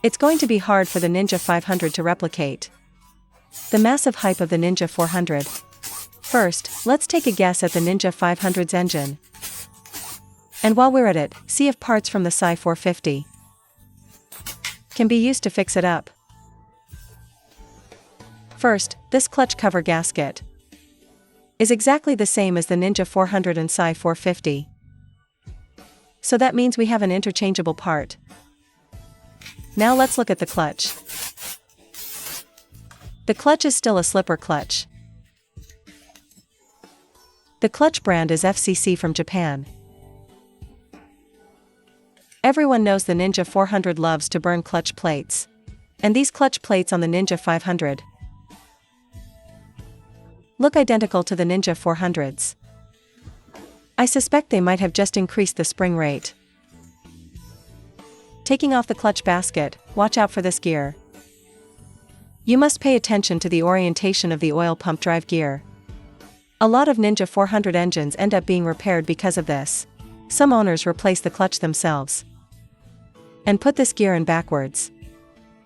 It's going to be hard for the Ninja 500 to replicate the massive hype of the Ninja 400. First, let's take a guess at the Ninja 500's engine. And while we're at it, see if parts from the Sci 450 can be used to fix it up. First, this clutch cover gasket is exactly the same as the Ninja 400 and Sci 450. So that means we have an interchangeable part. Now let's look at the clutch. The clutch is still a slipper clutch. The clutch brand is FCC from Japan. Everyone knows the Ninja 400 loves to burn clutch plates. And these clutch plates on the Ninja 500 look identical to the Ninja 400's. I suspect they might have just increased the spring rate. Taking off the clutch basket, watch out for this gear. You must pay attention to the orientation of the oil pump drive gear. A lot of Ninja 400 engines end up being repaired because of this. Some owners replace the clutch themselves and put this gear in backwards.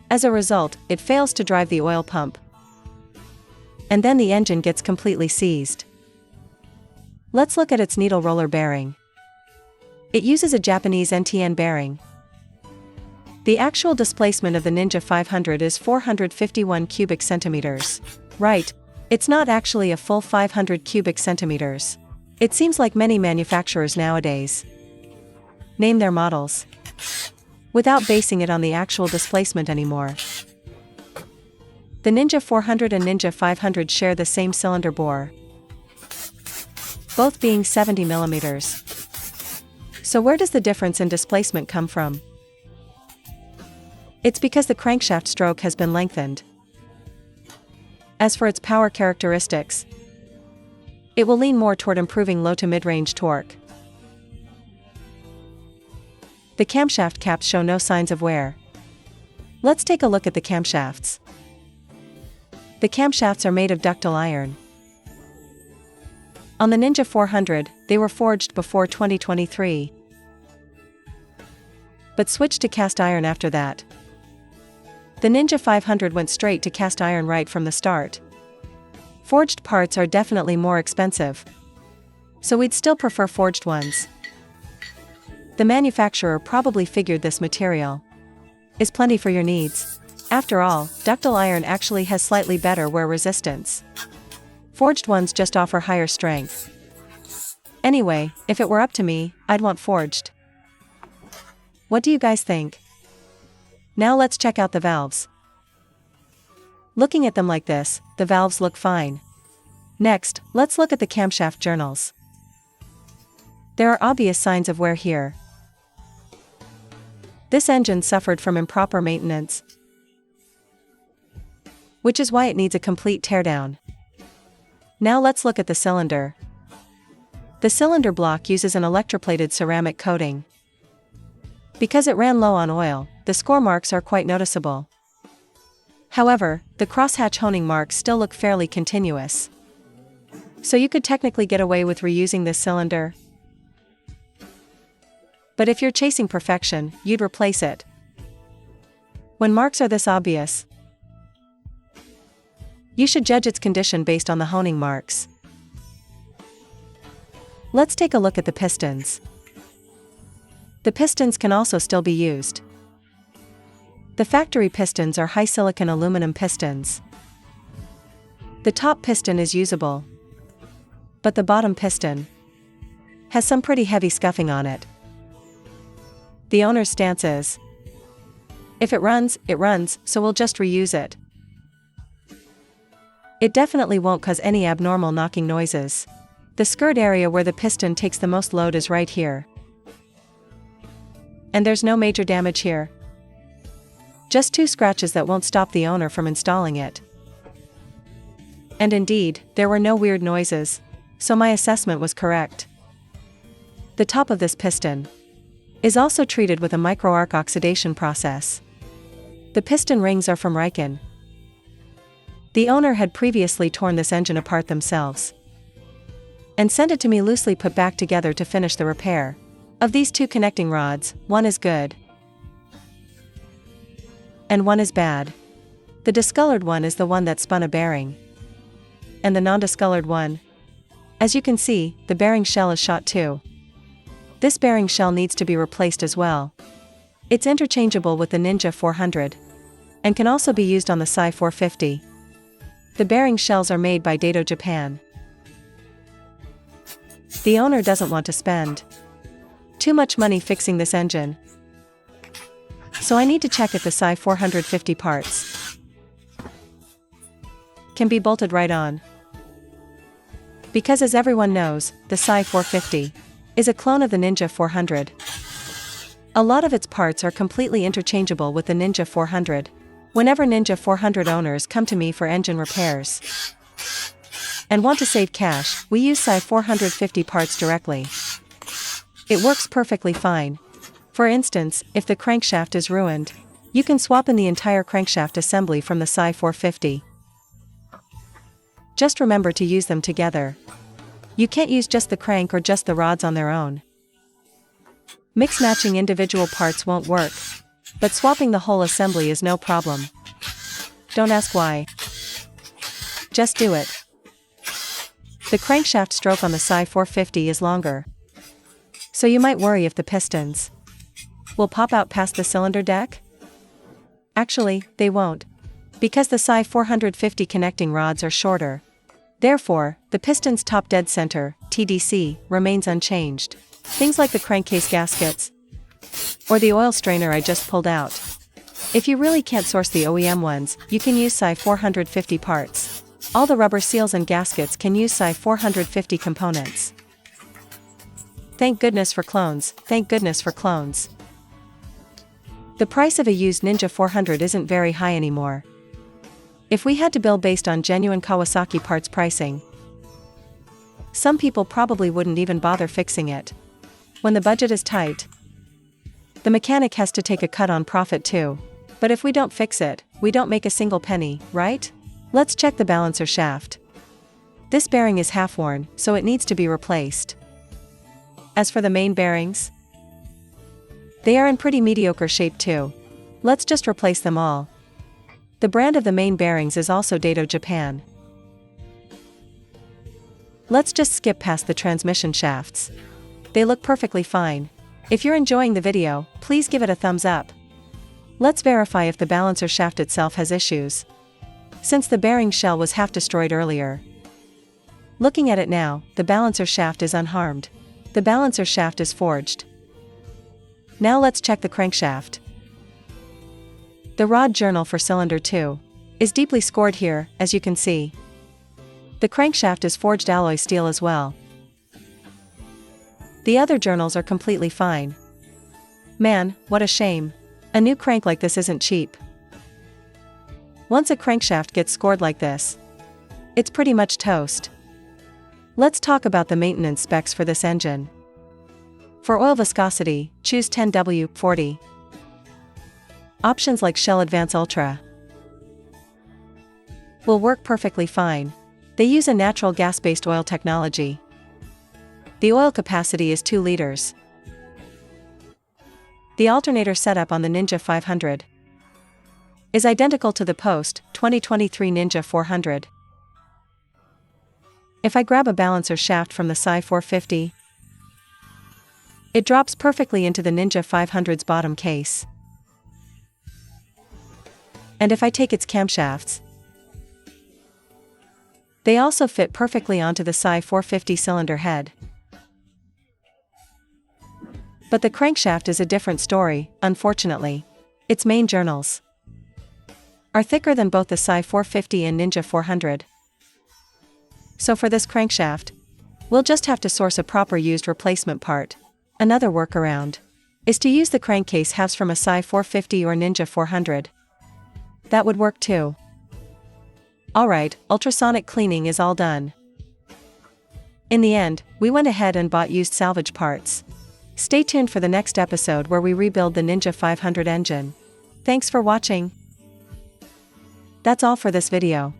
As a result, it fails to drive the oil pump. And then the engine gets completely seized. Let's look at its needle roller bearing. It uses a Japanese NTN bearing. The actual displacement of the Ninja 500 is 451 cubic centimeters. Right, it's not actually a full 500 cubic centimeters. It seems like many manufacturers nowadays name their models without basing it on the actual displacement anymore. The Ninja 400 and Ninja 500 share the same cylinder bore, both being 70 millimeters. So where does the difference in displacement come from? It's because the crankshaft stroke has been lengthened. As for its power characteristics, it will lean more toward improving low to mid-range torque. The camshaft caps show no signs of wear. Let's take a look at the camshafts. The camshafts are made of ductile iron. On the Ninja 400, they were forged before 2023, but switched to cast iron after that. The Ninja 500 went straight to cast iron right from the start. Forged parts are definitely more expensive, so we'd still prefer forged ones. The manufacturer probably figured this material is plenty for your needs. After all, ductile iron actually has slightly better wear resistance. Forged ones just offer higher strength. Anyway, if it were up to me, I'd want forged. What do you guys think? Now let's check out the valves. Looking at them like this, the valves look fine. Next, let's look at the camshaft journals. There are obvious signs of wear here. This engine suffered from improper maintenance, which is why it needs a complete teardown. Now let's look at the cylinder. The cylinder block uses an electroplated ceramic coating. Because it ran low on oil, the score marks are quite noticeable. However, the crosshatch honing marks still look fairly continuous. So you could technically get away with reusing this cylinder. But if you're chasing perfection, you'd replace it. When marks are this obvious, you should judge its condition based on the honing marks. Let's take a look at the pistons. The pistons can also still be used. The factory pistons are high silicon aluminum pistons. The top piston is usable, but the bottom piston has some pretty heavy scuffing on it. The owner's stance is, if it runs, so we'll just reuse it. It definitely won't cause any abnormal knocking noises. The skirt area where the piston takes the most load is right here. And there's no major damage here. Just 2 scratches that won't stop the owner from installing it. And indeed, there were no weird noises, so my assessment was correct. The top of this piston is also treated with a microarc oxidation process. The piston rings are from Riken. The owner had previously torn this engine apart themselves and sent it to me loosely put back together to finish the repair. Of these 2 connecting rods, one is good. and one is bad. The discolored one is the one that spun a bearing. And the non-discolored one? As you can see, the bearing shell is shot too. This bearing shell needs to be replaced as well. It's interchangeable with the Ninja 400, and can also be used on the Sai 450. The bearing shells are made by Dado Japan. The owner doesn't want to spend too much money fixing this engine. So I need to check if the Sai 450 parts can be bolted right on. Because as everyone knows, the Sai 450 is a clone of the Ninja 400. A lot of its parts are completely interchangeable with the Ninja 400. Whenever Ninja 400 owners come to me for engine repairs and want to save cash, we use Sai 450 parts directly. It works perfectly fine. For instance, if the crankshaft is ruined, you can swap in the entire crankshaft assembly from the Sai 450. Just remember to use them together. You can't use just the crank or just the rods on their own. Mix matching individual parts won't work, but swapping the whole assembly is no problem. Don't ask why. Just do it. The crankshaft stroke on the Sai 450 is longer, so you might worry if the pistons will pop out past the cylinder deck. Actually, they won't, because the Sai 450 connecting rods are shorter. Therefore, the piston's top dead center, TDC, remains unchanged. Things like the crankcase gaskets or the oil strainer I just pulled out. If you really can't source the OEM ones, you can use Sai 450 parts. All the rubber seals and gaskets can use Sai 450 components. Thank goodness for clones, thank goodness for clones. The price of a used Ninja 400 isn't very high anymore. If we had to bill based on genuine Kawasaki parts pricing, some people probably wouldn't even bother fixing it. When the budget is tight, the mechanic has to take a cut on profit too. But if we don't fix it, we don't make a single penny, right? Let's check the balancer shaft. This bearing is half worn, so it needs to be replaced. As for the main bearings, they are in pretty mediocre shape too. Let's just replace them all. The brand of the main bearings is also Dado Japan. Let's just skip past the transmission shafts. They look perfectly fine. If you're enjoying the video, please give it a thumbs up. Let's verify if the balancer shaft itself has issues, since the bearing shell was half destroyed earlier. Looking at it now, the balancer shaft is unharmed. The balancer shaft is forged. Now let's check the crankshaft. The rod journal for cylinder 2 is deeply scored here, as you can see. The crankshaft is forged alloy steel as well. The other journals are completely fine. Man, what a shame. A new crank like this isn't cheap. Once a crankshaft gets scored like this, it's pretty much toast. Let's talk about the maintenance specs for this engine. For oil viscosity, choose 10W40. Options like Shell Advance Ultra will work perfectly fine. They use a natural gas-based oil technology. The oil capacity is 2 liters. The alternator setup on the Ninja 500 is identical to the post 2023 Ninja 400. If I grab a balancer shaft from the Sai 450, it drops perfectly into the Ninja 500's bottom case. And if I take its camshafts, they also fit perfectly onto the Sai 450 cylinder head. But the crankshaft is a different story, unfortunately. Its main journals are thicker than both the Sai 450 and Ninja 400. So for this crankshaft, we'll just have to source a proper used replacement part. Another workaround is to use the crankcase halves from a Sai 450 or Ninja 400. That would work too. Alright, ultrasonic cleaning is all done. In the end, we went ahead and bought used salvage parts. Stay tuned for the next episode where we rebuild the Ninja 500 engine. Thanks for watching. That's all for this video.